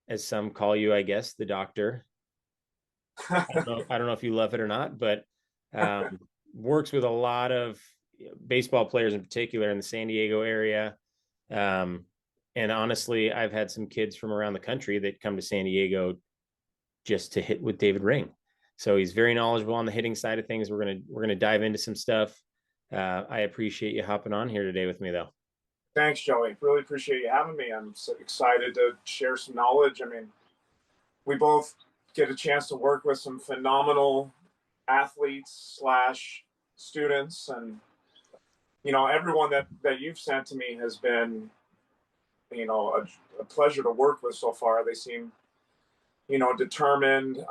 as some call you, I guess, the doctor. I don't know if you love it or not, but works with a lot of baseball players in particular in the San Diego area. Um, and honestly, I've had some kids from around the country that come to San Diego just to hit with David Ring. So he's very knowledgeable on the hitting side of things. We're gonna dive into some stuff. I appreciate you hopping on here today with me, though. Thanks, Joey. Really appreciate you having me. I'm so excited to share some knowledge. I mean, we both get a chance to work with some phenomenal athletes slash students, and everyone that you've sent to me has been a pleasure to work with so far. They seem determined,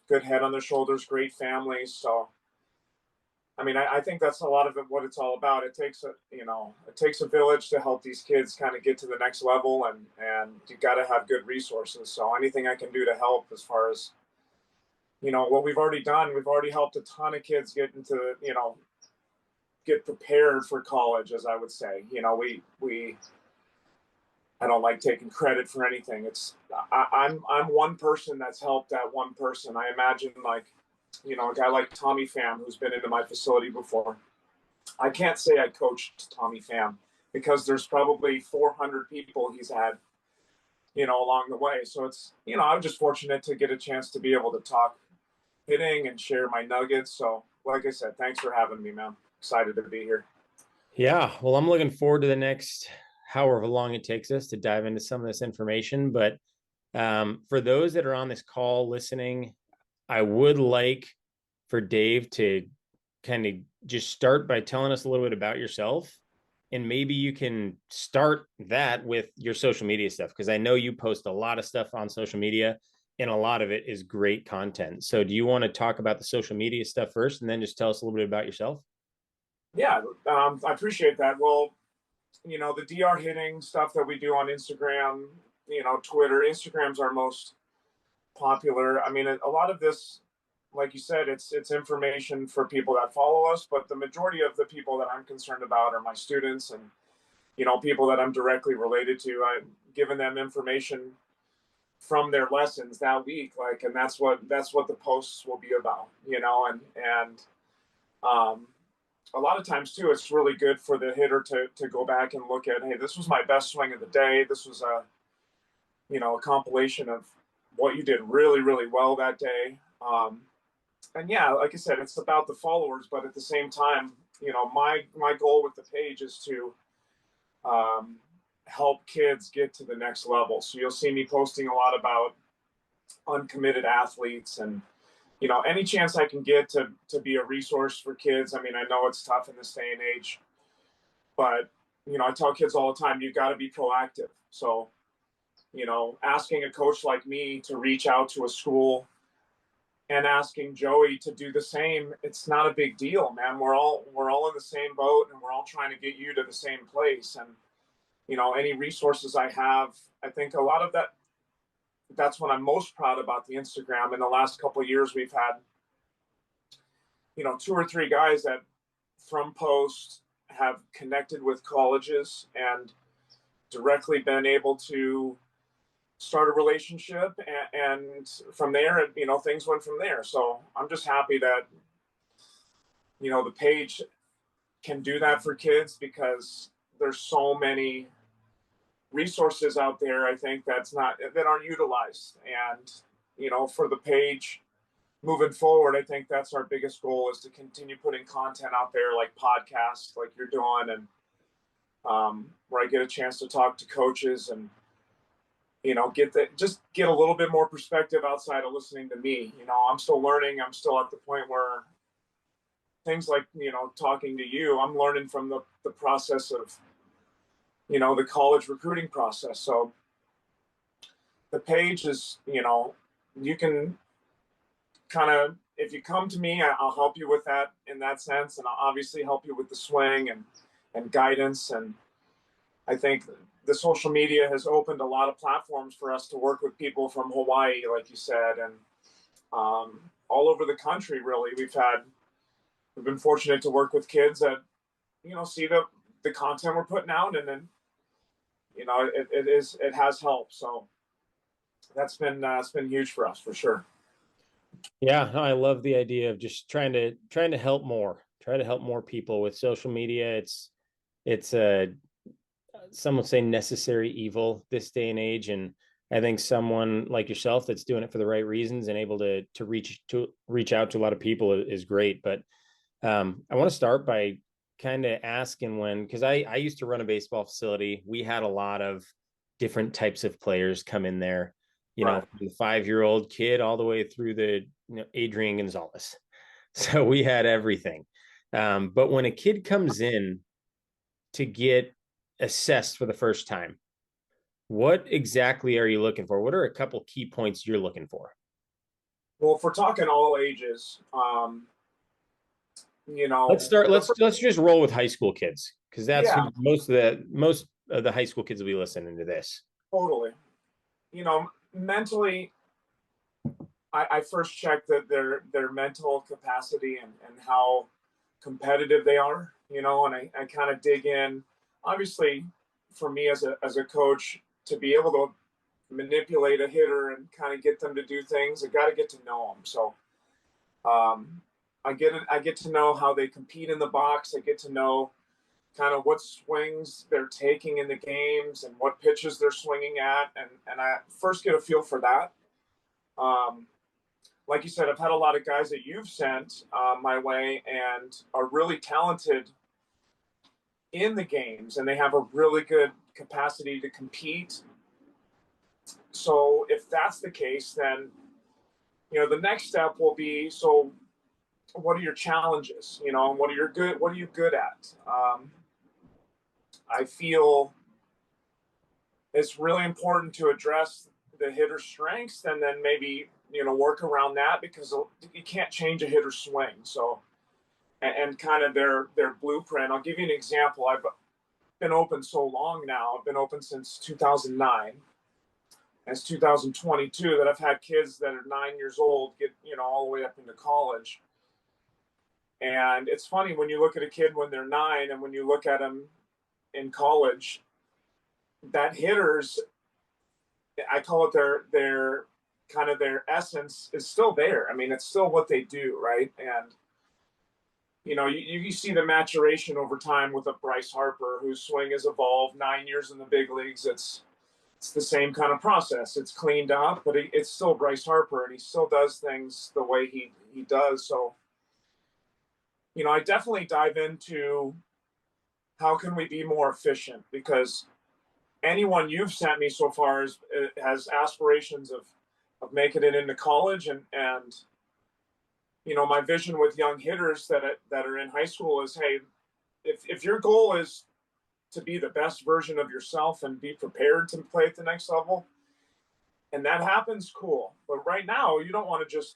good head on their shoulders, great families. So I mean, I think that's a lot of it, what it's all about. It takes a village to help these kids kind of get to the next level, and you got to have good resources. So anything I can do to help, as far as what we've already done, we've already helped a ton of kids get prepared for college, as I would say. We I don't like taking credit for anything. I'm one person that's helped that one person. I imagine, like, a guy like Tommy Pham, who's been into my facility before. I can't say I coached Tommy Pham because there's probably 400 people he's had, along the way. So I'm just fortunate to get a chance to be able to talk hitting and share my nuggets. So, like I said, thanks for having me, man. Excited to be here. Yeah, well, I'm looking forward to the next however long it takes us to dive into some of this information. But for those that are on this call listening, I would like for Dave to kind of just start by telling us a little bit about yourself. And maybe you can start that with your social media stuff, because I know you post a lot of stuff on social media and a lot of it is great content. So do you want to talk about the social media stuff first and then just tell us a little bit about yourself? Yeah, I appreciate that. Well, the DR hitting stuff that we do on Instagram, Twitter. Instagram's our most popular. I mean, a lot of this, like you said, it's information for people that follow us, but the majority of the people that I'm concerned about are my students, and people that I'm directly related to. I've given them information from their lessons that week, like, and that's what the posts will be about, and um, a lot of times too, it's really good for the hitter to go back and look at, hey, this was my best swing of the day. This was a compilation of what you did really, really well that day. And yeah, like I said, it's about the followers, but at the same time, my goal with the page is to um, help kids get to the next level. So you'll see me posting a lot about uncommitted athletes, and any chance I can get to be a resource for kids. I mean, I know it's tough in this day and age, but I tell kids all the time, you got to be proactive. So asking a coach like me to reach out to a school and asking Joey to do the same, it's not a big deal, man. We're all in the same boat, and we're all trying to get you to the same place. And any resources I have, I think a lot of that's what I'm most proud about the Instagram. In the last couple of years, we've had two or three guys that from post have connected with colleges and directly been able to start a relationship, and from there, things went from there. So I'm just happy that the page can do that for kids, because there's so many resources out there, I think, that aren't utilized. And for the page moving forward, I think that's our biggest goal, is to continue putting content out there, like podcasts like you're doing, and where I get a chance to talk to coaches and get a little bit more perspective outside of listening to me. I'm still learning. I'm still at the point where things like talking to you, I'm learning from the process of the college recruiting process. So the page is, you can kind of, if you come to me, I'll help you with that in that sense, and I'll obviously help you with the swing and guidance. And I think the social media has opened a lot of platforms for us to work with people from Hawaii, like you said, and all over the country. Really, we've been fortunate to work with kids that see the content we're putting out, and then it has helped. So it's been huge for us for sure. Yeah, no, I love the idea of just trying to help more, try to help more people with social media. It's a some would say necessary evil this day and age, and I think someone like yourself that's doing it for the right reasons and able to reach out to a lot of people is great. But I want to start by kind of asking when, because I used to run a baseball facility. We had a lot of different types of players come in there, Right. from the 5-year-old kid all the way through the Adrian Gonzalez. So we had everything. But when a kid comes in to get assessed for the first time, what exactly are you looking for? What are a couple key points you're looking for? Well, if we're talking all ages, Let's start. the Let's just roll with high school kids because that's who yeah, most of the high school kids will be listening to this. totally. Mentally, I first check that their mental capacity and how competitive they are, and I kind of dig in. Obviously, for me as a coach, to be able to manipulate a hitter and kind of get them to do things, I got to get to know them. So um, I get to know how they compete in the box. I get to know kind of what swings they're taking in the games and what pitches they're swinging at, and I first get a feel for that. Um, like you said, I've had a lot of guys that you've sent my way and are really talented in the games, and they have a really good capacity to compete. So if that's the case, then the next step will be, so what are your challenges? And what are you good at? I feel it's really important to address the hitter's strengths and then maybe work around that, because you can't change a hitter's swing. So and kind of their blueprint. I'll give you an example. I've been open so long now. I've been open since 2009. It's 2022 that I've had kids that are 9 years old get all the way up into college. And it's funny when you look at a kid when they're 9 and when you look at them in college, that hitters, I call it their kind of their essence is still there. I mean, it's still what they do, right? And you see the maturation over time with a Bryce Harper, whose swing has evolved. 9 years in the big leagues, it's the same kind of process. It's cleaned up, but it's still Bryce Harper, and he still does things the way he does. So, I definitely dive into how can we be more efficient, because anyone you've sent me so far has aspirations of making it into college, and my vision with young hitters that are in high school is, hey, if your goal is to be the best version of yourself and be prepared to play at the next level, and that happens, cool. But right now, you don't want to just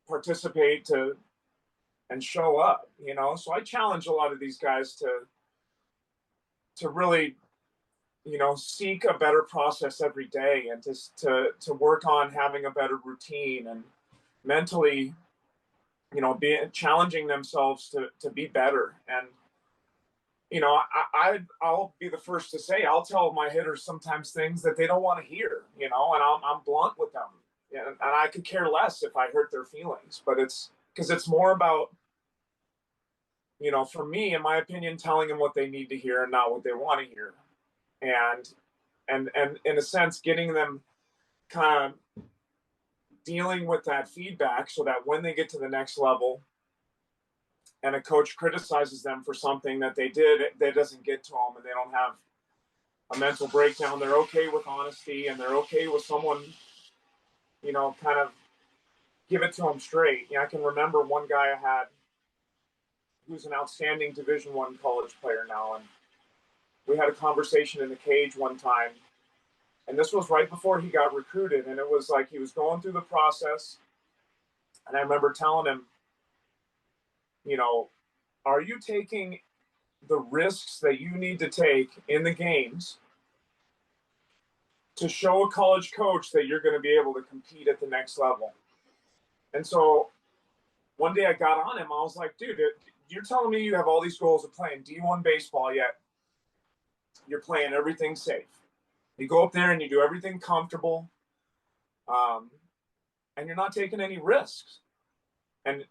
participate and show up. So I challenge a lot of these guys to really seek a better process every day, and to work on having a better routine and mentally being challenging themselves to be better. And I'll be the first to say, I'll tell my hitters sometimes things that they don't want to hear, and I'm blunt with them, and I could care less if I hurt their feelings, but it's because it's more about for me, in my opinion, telling them what they need to hear and not what they want to hear, and and in a sense getting them kind of dealing with that feedback, so that when they get to the next level and a coach criticizes them for something that they did that doesn't get to them, and they don't have a mental breakdown, they're okay with honesty, and they're okay with someone kind of give it to them straight. I can remember one guy I had who's an outstanding Division I college player now, and we had a conversation in the cage one time, and this was right before he got recruited, and it was like he was going through the process, and I remember telling him, are you taking the risks that you need to take in the games to show a college coach that you're going to be able to compete at the next level? And so one day I got on him. I was like, dude, you're telling me you have all these goals of playing D1 baseball, yet you're playing everything safe. You go up there and you do everything comfortable. um, and you're not taking any risks. And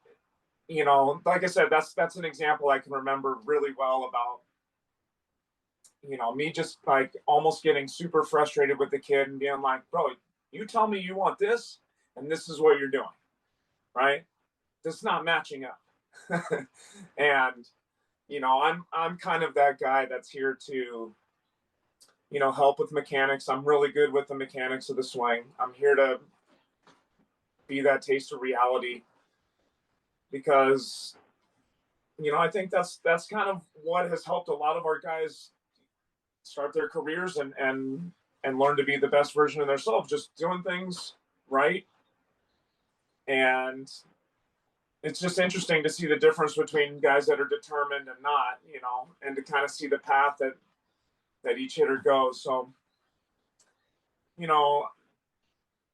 you know, like I said, that's an example I can remember really well about, you know, me just like almost getting super frustrated with the kid and being like, bro, you tell me you want this, and this is what you're doing, right? This is not matching up. And you know, I'm kind of that guy that's here to, you know, help with mechanics. I'm really good with the mechanics of the swing. I'm here to be that taste of reality because, you know, I think that's kind of what has helped a lot of our guys start their careers and learn to be the best version of themselves, just doing things right. And it's just interesting to see the difference between guys that are determined and not, you know, and to kind of see the path that each hitter goes. So, you know,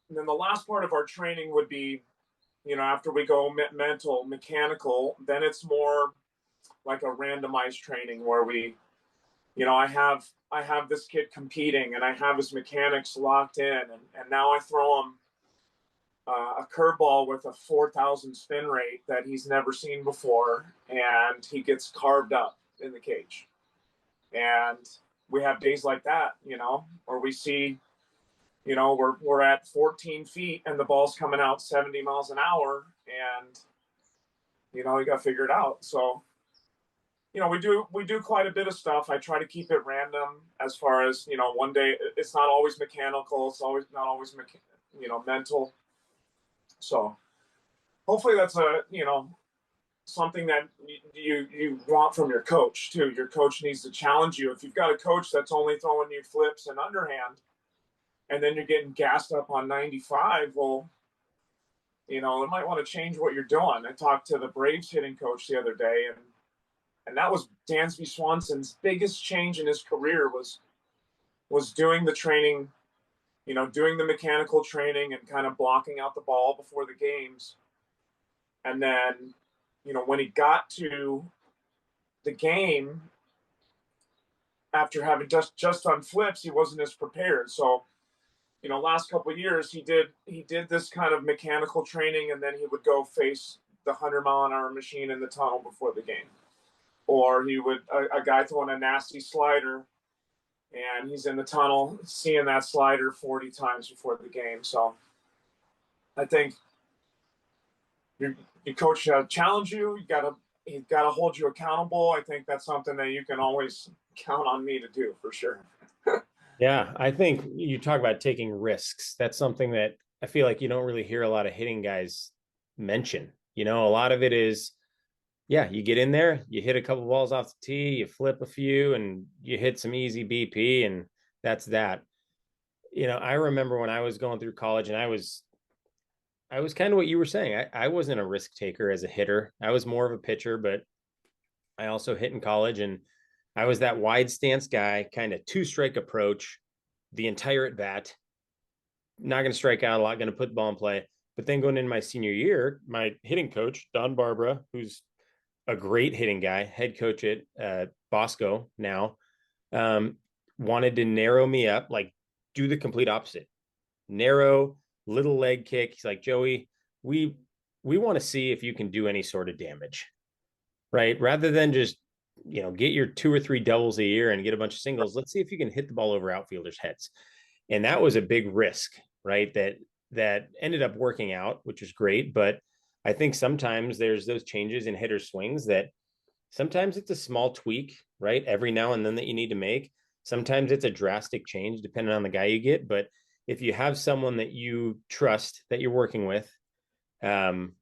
and then the last part of our training would be, you know, after we go mental, mechanical, then it's more like a randomized training where we, you know, I have this kid competing and I have his mechanics locked in, and now I throw him a curveball with a 4,000 spin rate that he's never seen before, and he gets carved up in the cage. And we have days like that, you know, where we see, you know, we're at 14 feet and the ball's coming out 70 miles an hour, and you know, you got to figure it out. So, you know, we do quite a bit of stuff. I try to keep it random as far as, you know, one day it's not always mechanical, it's always not always you know, mental. So hopefully that's a, you know, something that you want from your coach too. Your coach needs to challenge you. If you've got a coach that's only throwing you flips and underhand, and then you're getting gassed up on 95, well, you know, it might want to change what you're doing. I talked to the Braves hitting coach the other day, and that was Dansby Swanson's biggest change in his career was doing the training, you know, doing the mechanical training and kind of blocking out the ball before the games. And then, you know, when he got to the game after having just done flips, he wasn't as prepared. So, you know, last couple of years he did this kind of mechanical training, and then he would go face the 100-mile-an-hour machine in the tunnel before the game. Or he would a guy throwing a nasty slider, and he's in the tunnel seeing that slider 40 times before the game. So I think your coach challenge you. He's got to hold you accountable. I think that's something that you can always count on me to do for sure. Yeah, I think you talk about taking risks. That's something that I feel like you don't really hear a lot of hitting guys mention. You know, a lot of it is, yeah, you get in there, you hit a couple balls off the tee, you flip a few, and you hit some easy BP, and that's that. You know, I remember when I was going through college, and I was kind of what you were saying. I wasn't a risk taker as a hitter. I was more of a pitcher, but I also hit in college, and I was that wide stance guy, kind of two strike approach the entire at bat. Not going to strike out a lot, going to put the ball in play. But then going into my senior year, my hitting coach, Don Barbara, who's a great hitting guy, head coach at Bosco now, um, wanted to narrow me up, like do the complete opposite. Narrow, little leg kick. He's like, Joey, we we want to see if you can do any sort of damage, right? Rather than just, you know, get your two or three doubles a year and get a bunch of singles. Let's see if you can hit the ball over outfielders' heads. And that was a big risk, right? That ended up working out, which was great. But I think sometimes there's those changes in hitter swings that sometimes it's a small tweak, right? Every now and then that you need to make. Sometimes it's a drastic change depending on the guy you get. But if you have someone that you trust that you're working with, um,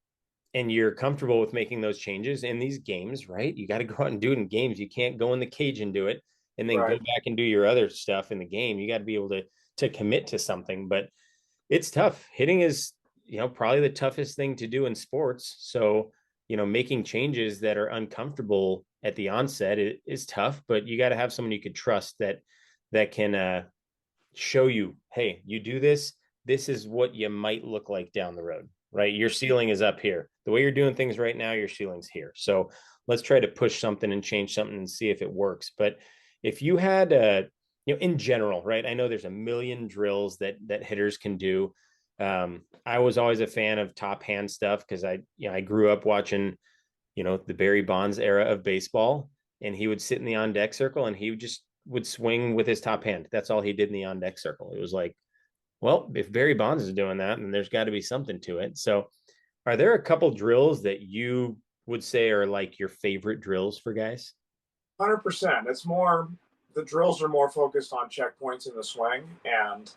and you're comfortable with making those changes in these games, right? You got to go out and do it in games. You can't go in the cage and do it and then go Right. back and do your other stuff in the game. You got to be able to commit to something, but it's tough. Hitting is, you know, probably the toughest thing to do in sports. So, you know, making changes that are uncomfortable at the onset is tough, but you got to have someone you could trust that can show you, hey, you do this, this is what you might look like down the road, right? Your ceiling is up here. The way you're doing things right now, your ceiling's here. So let's try to push something and change something and see if it works. But if you had you know, in general, right? I know there's a million drills that hitters can do. I was always a fan of top hand stuff because I grew up watching, the Barry Bonds era of baseball, and he would sit in the on deck circle and he just would swing with his top hand. That's all he did in the on deck circle. It was like, well, if Barry Bonds is doing that, then there's got to be something to it. So, are there a couple drills that you would say are like your favorite drills for guys? 100%. It's more, the drills are more focused on checkpoints in the swing, and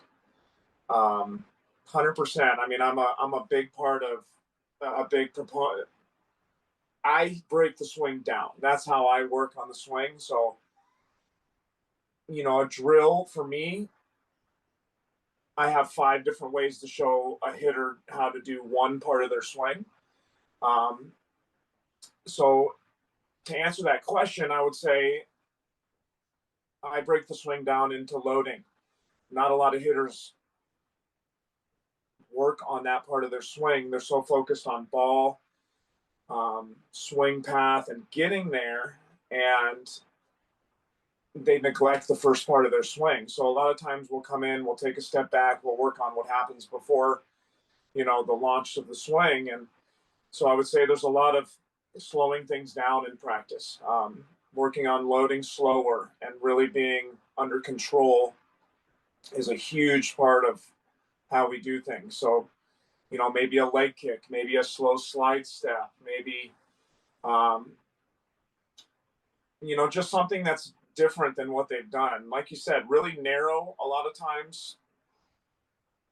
100%. I mean, I'm a big part of, a big proponent. I break the swing down. That's how I work on the swing. So, a drill for me, I have 5 different ways to show a hitter how to do one part of their swing. Um, so, to answer that question, I would say I break the swing down into loading. Not a lot of hitters work on that part of their swing. They're so focused on ball, swing path, and getting there, and they neglect the first part of their swing. So a lot of times we'll come in, we'll take a step back, we'll work on what happens before, the launch of the swing. And so I would say there's a lot of slowing things down in practice, working on loading slower and really being under control is a huge part of how we do things. So, maybe a leg kick, maybe a slow slide step, maybe, um, just something that's different than what they've done. Like you said, really narrow a lot of times.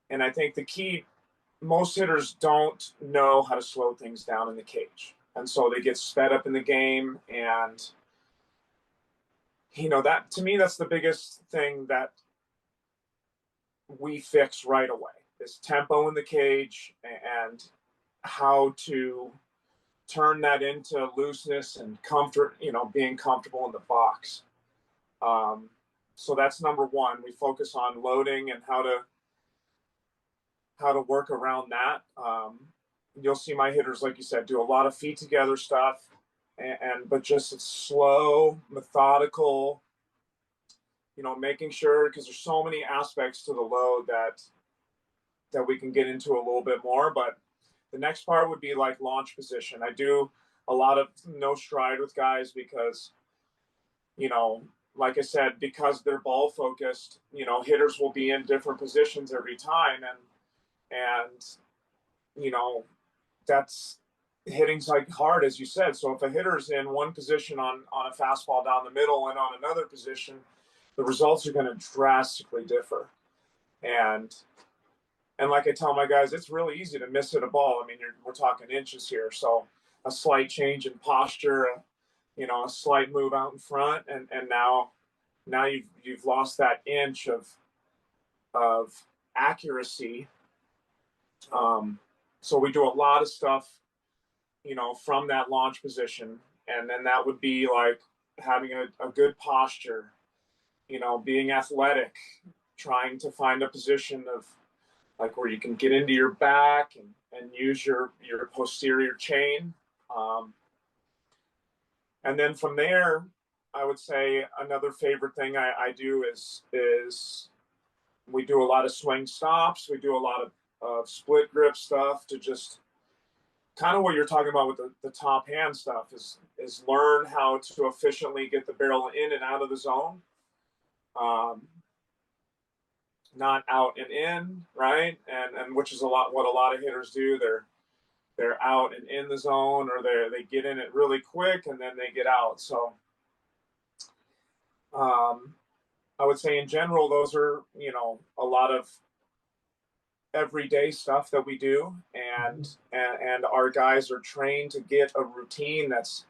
And I think the key, most hitters don't know how to slow things down in the cage. And so they get sped up in the game. And, that to me, that's the biggest thing that we fix right away is tempo in the cage and how to turn that into looseness and comfort, being comfortable in the box. So that's number one. We focus on loading and how to work around that. You'll see my hitters, like you said, do a lot of feet together stuff, but just it's slow, methodical. Making sure, because there's so many aspects to the load that we can get into a little bit more. But the next part would be like launch position. I do a lot of no stride with guys because, like I said, because they're ball focused, hitters will be in different positions every time. And, that's hitting's like hard, as you said. So if a hitter's in one position on a fastball down the middle and on another position, the results are going to drastically differ. And like I tell my guys, it's really easy to miss hit a ball. I mean, we're talking inches here. So a slight change in posture, a slight move out in front, and now you've lost that inch of accuracy. So we do a lot of stuff, from that launch position, and then that would be like having a good posture, being athletic, trying to find a position of like where you can get into your back and use your posterior chain. And then from there, I would say another favorite thing I do is we do a lot of swing stops. We do a lot of split grip stuff to just kind of what you're talking about with the top hand stuff is learn how to efficiently get the barrel in and out of the zone. Not out and in, right? And which is what a lot of hitters do. They're out and in the zone, or they get in it really quick and then they get out. So I would say in general, those are, a lot of everyday stuff that we do, and our guys are trained to get a routine that's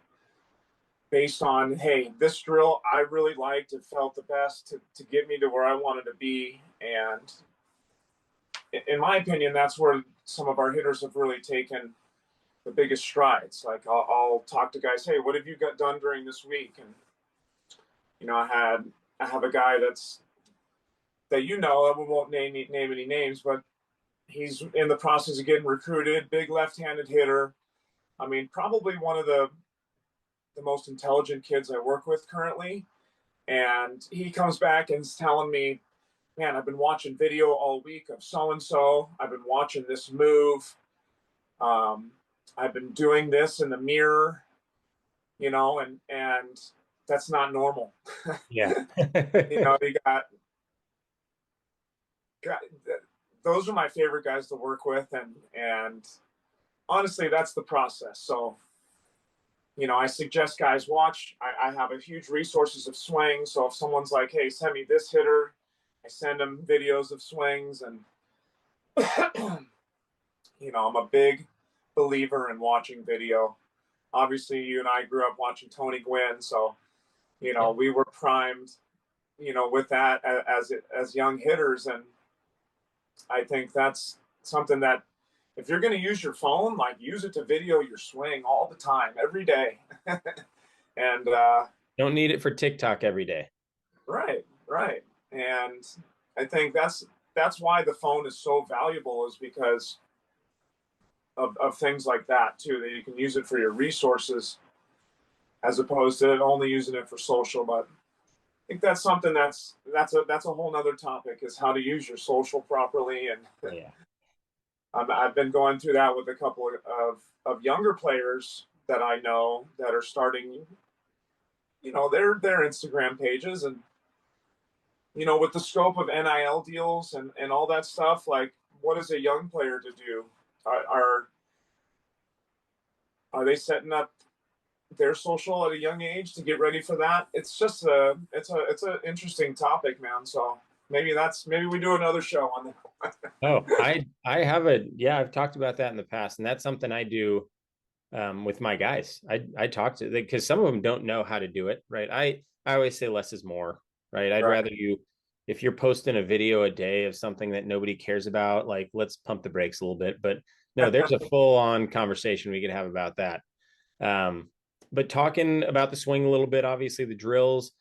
based on, hey, this drill I really liked, it felt the best to get me to where I wanted to be. And in my opinion, that's where some of our hitters have really taken the biggest strides. Like I'll talk to guys, hey, what have you got done during this week? And I have a guy that I won't name any names, but he's in the process of getting recruited, big left-handed hitter. I mean, probably one of the most intelligent kids I work with currently. And he comes back and is telling me, man, I've been watching video all week of so and so. I've been watching this move. Um, I've been doing this in the mirror, and that's not normal. Yeah. You got those are my favorite guys to work with, and honestly, that's the process. So, I suggest guys watch. I have a huge resources of swings. So if someone's like, "Hey, send me this hitter," I send them videos of swings, and I'm a big believer in watching video. Obviously, you and I grew up watching Tony Gwynn, so Yeah. we were primed, with that as young hitters, and I think that's something that if you're going to use your phone, like use it to video your swing all the time, every day. And Don't need it for TikTok every day. right, right. And I think that's why the phone is so valuable, is because of things like that too, that you can use it for your resources as opposed to only using it for social. But I think that's something that's a whole nother topic, is how to use your social properly. And Yeah. I've been going through that with a couple of younger players that I know that are starting, their Instagram pages, and with the scope of NIL deals and all that stuff. Like, what is a young player to do? Are are they setting up their social at a young age to get ready for that? It's just it's a interesting topic, man. So maybe we do another show on that. Oh, I have yeah, I've talked about that in the past, and that's something I do with my guys. I talk to, because some of them don't know how to do it, right? I always say less is more, right? I'd Right. rather you, if you're posting a video a day of something that nobody cares about, like let's pump the brakes a little bit. But no, there's a full on conversation we could have about that. Um, but talking about the swing a little bit, obviously the drills,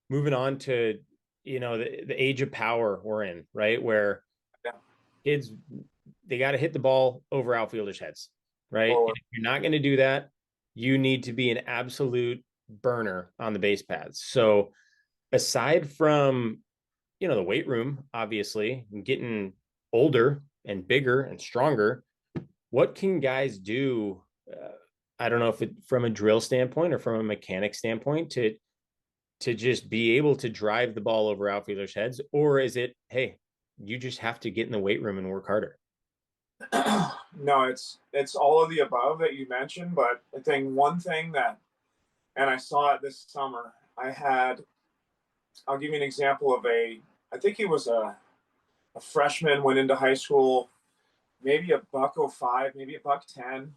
moving on to, the age of power we're in, right? Where Yeah. kids, they got to hit the ball over outfielders' heads, right? And Or if you're not going to do that, you need to be an absolute burner on the base paths. So aside from, the weight room, obviously, and getting older and bigger and stronger, what can guys do? I don't know if it from a drill standpoint or from a mechanic standpoint to just be able to drive the ball over outfielders' heads, or is it, hey, you just have to get in the weight room and work harder? no, it's all of the above that you mentioned. But I think one thing that, and I saw it this summer. I'll give you an example of I think he was a freshman, went into high school, maybe a buck 05, maybe a buck 10.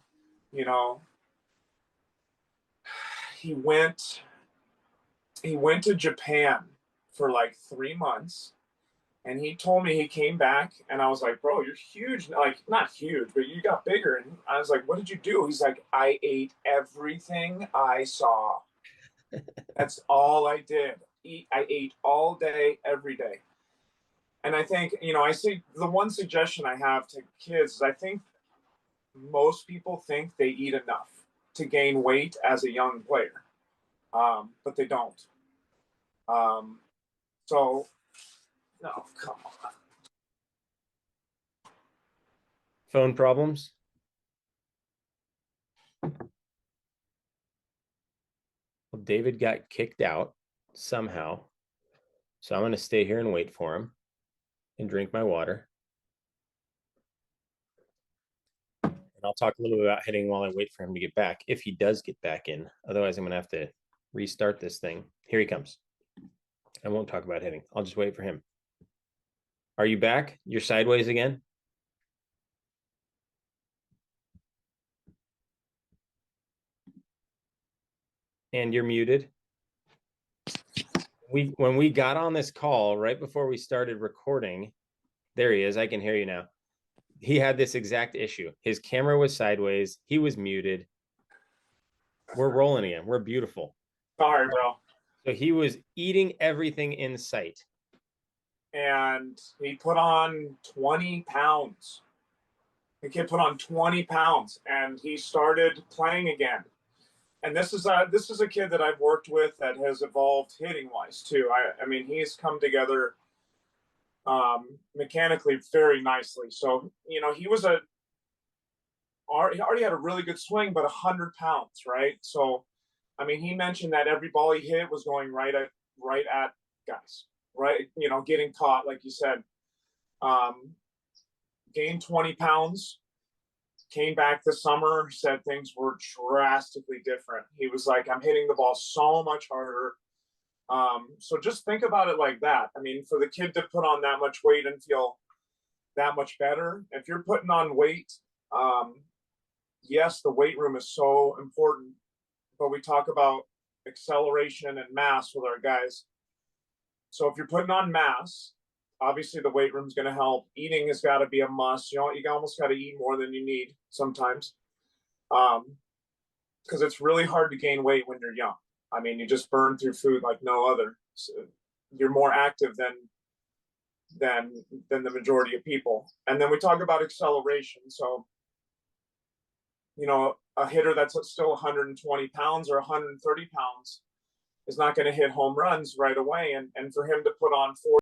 You know, he went he went to Japan for like 3 months, and he told me he came back, and I was like, bro, you're huge. Like, not huge, but you got bigger. And I was like, what did you do? He's like, I ate everything I saw. That's all I did. I ate all day, every day. And I think, I see the one suggestion I have to kids is, I think most people think they eat enough to gain weight as a young player, but they don't. Um, so, no, come on. Phone problems? Well, David got kicked out somehow. So I'm going to stay here and wait for him and drink my water. And I'll talk a little bit about hitting while I wait for him to get back, if he does get back in. Otherwise, I'm going to have to restart this thing. Here he comes. I won't talk about hitting. I'll just wait for him. Are you back? You're sideways again? And you're muted. When we got on this call right before we started recording, there he is. I can hear you now. He had this exact issue. His camera was sideways. He was muted. We're rolling again. We're beautiful. Sorry, bro. So he was eating everything in sight. And he put on 20 pounds. The kid put on 20 pounds, and he started playing again. And this is a kid that I've worked with that has evolved hitting wise too. I mean, he's come together mechanically very nicely. So, you know, he already had a really good swing, but 100 pounds, right? So, I mean, he mentioned that every ball he hit was going right at guys, right? You know, getting caught, like you said. Um, Gained 20 pounds, came back this summer, said things were drastically different. He was like, I'm hitting the ball so much harder. So just think about it like that. I mean, for the kid to put on that much weight and feel that much better, if you're putting on weight, um, yes, the weight room is so important, but we talk about acceleration and mass with our guys. So if you're putting on mass, obviously the weight room is going to help. Eating has got to be a must. You know, you almost got to eat more than you need sometimes, because it's really hard to gain weight when you're young. I mean, you just burn through food like no other. So you're more active than than the majority of people. And then we talk about acceleration. So, you know, a hitter that's still 120 pounds or 130 pounds is not going to hit home runs right away. And for him to put on 40